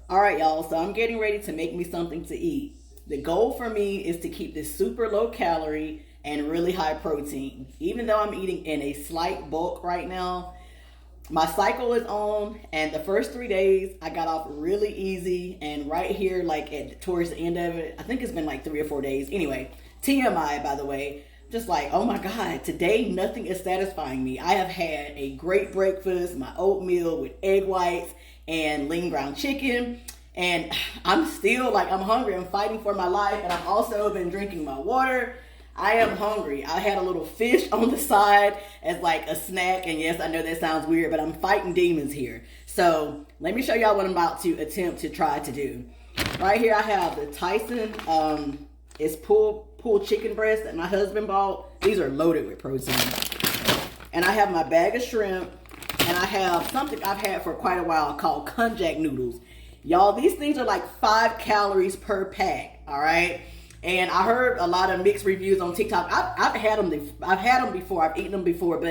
All right, y'all. So I'm getting ready to make me something to eat. The goal for me is to keep this super low calorie and really high protein. Even though I'm eating in a slight bulk right now, my cycle is on, and the first 3 days I got off really easy. And right here, like towards the end of it, I think it's been like 3 or 4 days. Anyway, TMI, by the way. Just like, oh my God, today nothing is satisfying me. I have had a great breakfast, my oatmeal with egg whites and lean ground chicken. And I'm still like, I'm hungry. I'm fighting for my life. And I've also been drinking my water. I am hungry. I had a little fish on the side as like a snack. And yes, I know that sounds weird, but I'm fighting demons here. So let me show y'all what I'm about to attempt to try to do. Right here, I have the Tyson, it's pulled chicken breast that my husband bought. These are loaded with protein. And I have my bag of shrimp. And I have something I've had for quite a while called konjac noodles. Y'all, these things are like 5 calories per pack, all right? And I heard a lot of mixed reviews on TikTok. I've had them before. I've eaten them before,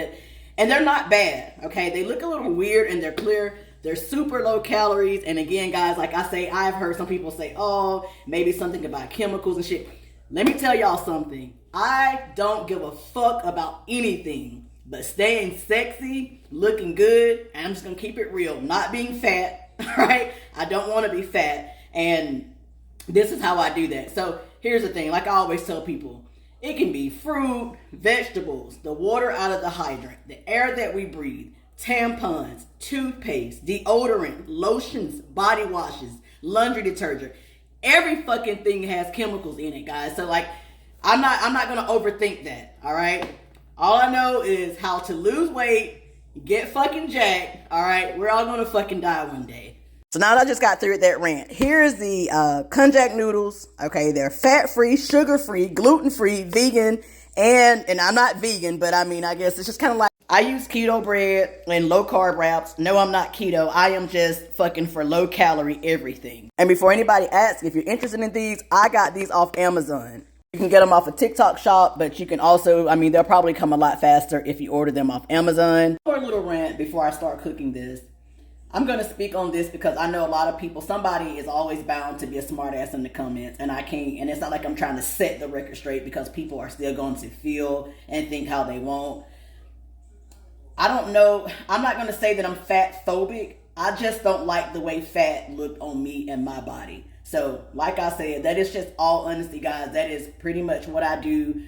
and they're not bad, okay? They look a little weird and they're clear. They're super low calories. And again, guys, like I say, I've heard some people say, oh, maybe something about chemicals and shit. Let me tell y'all something. I don't give a fuck about anything but staying sexy, looking good, and I'm just gonna keep it real, not being fat. Right? I don't want to be fat, and this is how I do that. So here's the thing, like I always tell people, it can be fruit, vegetables, the water out of the hydrant, the air that we breathe, tampons, toothpaste, deodorant, lotions, body washes, laundry detergent. Every fucking thing has chemicals in it, guys. So like, I'm not gonna overthink that. All right. All I know is how to lose weight, get fucking jacked, all right? We're all gonna fucking die one day. So now that I just got through with that rant, here's the konjac noodles. Okay, they're fat-free, sugar-free, gluten-free, vegan, and I'm not vegan, but I mean, I guess it's just kind of like, I use keto bread and low-carb wraps. No, I'm not keto. I am just fucking for low-calorie everything. And before anybody asks if you're interested in these, I got these off Amazon. You can get them off a TikTok shop, but you can also, I mean, they'll probably come a lot faster if you order them off Amazon. For a little rant before I start cooking this, I'm going to speak on this because I know a lot of people, somebody is always bound to be a smartass in the comments, and I can't, and it's not like I'm trying to set the record straight because people are still going to feel and think how they want. I don't know, I'm not going to say that I'm fat phobic. I just don't like the way fat looked on me and my body. So, like I said, that is just all honesty, guys. That is pretty much what I do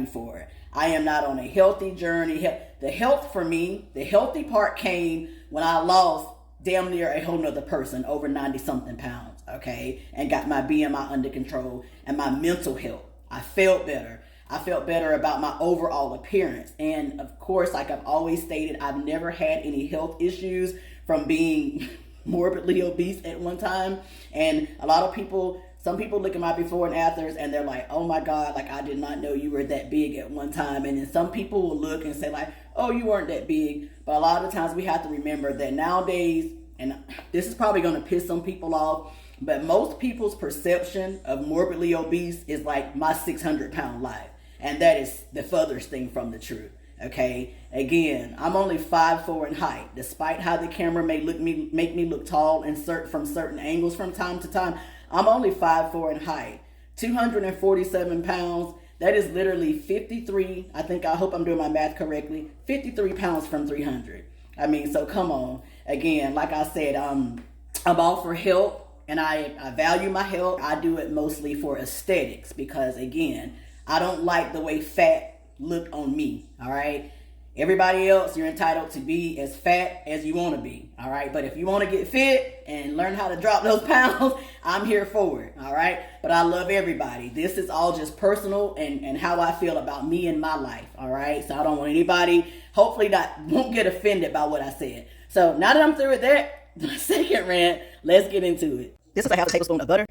for it. I am not on a healthy journey. The health for me, the healthy part came when I lost damn near a whole nother person, over 90-something pounds, okay? And got my BMI under control and my mental health. I felt better. I felt better about my overall appearance. And, of course, like I've always stated, I've never had any health issues from being morbidly obese at one time. And a lot of people, some people look at my before and afters and they're like, oh my God, like I did not know you were that big at one time. And then some people will look and say like, oh, you weren't that big. But a lot of times we have to remember that nowadays, and this is probably going to piss some people off, but most people's perception of morbidly obese is like my 600-pound life. And that is the furthest thing from the truth. Okay, again, I'm only 5'4" in height. Despite how the camera may make me look tall and from certain angles from time to time, I'm only 5'4" in height. 247 pounds. That is literally 53. I hope I'm doing my math correctly. 53 pounds from 300. I mean, so come on. Again, like I said, I'm all for health, and I value my health. I do it mostly for aesthetics because, again, I don't like the way fat look on me, all right? Everybody else, you're entitled to be as fat as you want to be, all right? But if you want to get fit and learn how to drop those pounds, I'm here for it, all right? But I love everybody. This is all just personal and how I feel about me and my life, all right? So I don't want anybody, hopefully won't get offended by what I said. So now that I'm through with that, the second rant, let's get into it. This is a half a tablespoon of butter.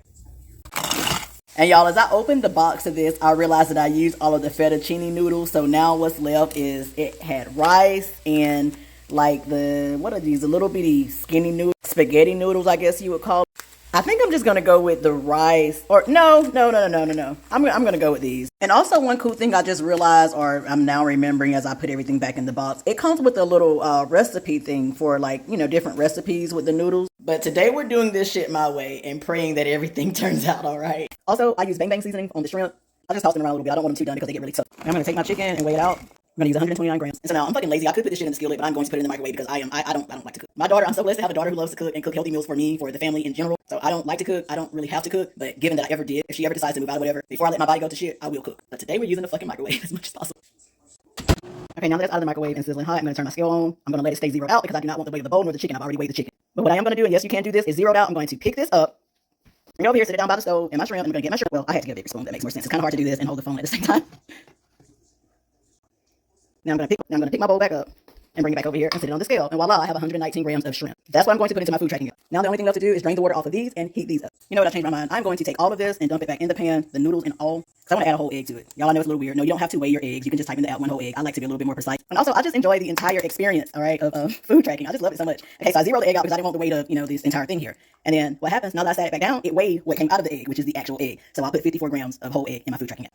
And y'all, as I opened the box of this, I realized that I used all of the fettuccine noodles. So now what's left is it had rice and like what are these? The little bitty skinny noodles, spaghetti noodles, I guess you would call it. I think I'm just gonna go with the rice, or no. I'm gonna go with these. And also, one cool thing I just realized, or I'm now remembering as I put everything back in the box, it comes with a little recipe thing for, like, different recipes with the noodles. But today we're doing this shit my way and praying that everything turns out all right. Also, I use bang bang seasoning on the shrimp. I just toss them around a little bit. I don't want them too done because they get really tough. I'm gonna take my chicken and weigh it out. I'm gonna use 129 grams. And so now I'm fucking lazy. I could put this shit in the skillet, but I'm going to put it in the microwave because I don't like to cook. My daughter, I'm so blessed to have a daughter who loves to cook and cook healthy meals for me, for the family in general. So I don't like to cook. I don't really have to cook. But given that I ever did, if she ever decides to move out or whatever, before I let my body go to shit, I will cook. But today we're using the fucking microwave as much as possible. Okay, now that it's out of the microwave and sizzling hot, I'm gonna turn my scale on. I'm gonna let it stay zeroed out because I do not want the weight of the bowl nor the chicken. I've already weighed the chicken. But what I am gonna do, and yes, you can do this, is zeroed out. I'm going to pick this up, bring it over here, sit it down by the stove, and my shrimp. I'm gonna get my shrimp. Well, I had to get a bigger spoon. That makes more sense. It's kind of hard to do this and hold the phone at the same time. Now I'm gonna pick my bowl back up and bring it back over here and sit it on the scale. And voila, I have 119 grams of shrimp. That's what I'm going to put into my food tracking. Now the only thing left to do is drain the water off of these and heat these up. You know what? I changed my mind. I'm going to take all of this and dump it back in the pan, the noodles and all, because I want to add a whole egg to it. Y'all, I know it's a little weird. No, you don't have to weigh your eggs. You can just type in the add one whole egg. I like to be a little bit more precise. And also, I just enjoy the entire experience, all right, of food tracking. I just love it so much. Okay, so I zeroed the egg out because I didn't want the weight of, this entire thing here. And then what happens, now that I sat it back down, it weighed what came out of the egg, which is the actual egg. So I'll put 54 grams of whole egg in my food tracking app.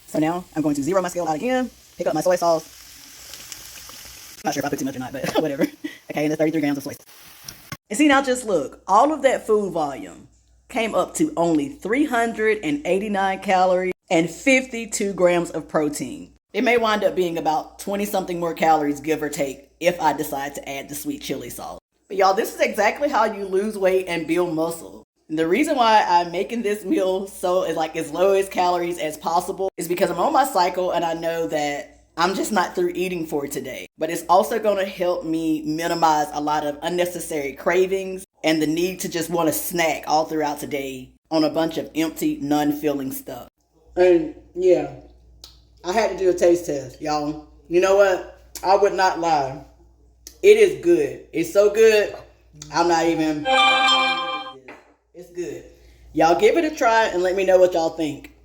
So now I'm going to zero my scale out again, pick up my soy sauce. I'm not sure if I put too much or not, but whatever. Okay, and the 33 grams of soy sauce. And see, now just look, all of that food volume came up to only 389 calories and 52 grams of protein. It may wind up being about 20 something more calories, give or take, if I decide to add the sweet chili sauce. But y'all, this is exactly how you lose weight and build muscle. And the reason why I'm making this meal so as low as calories as possible is because I'm on my cycle and I know that I'm just not through eating for today. But it's also going to help me minimize a lot of unnecessary cravings and the need to just want to snack all throughout today on a bunch of empty, non-filling stuff. And yeah, I had to do a taste test, y'all. You know what? I would not lie. It is good. It's so good. I'm not even... It's good. Y'all give it a try and let me know what y'all think.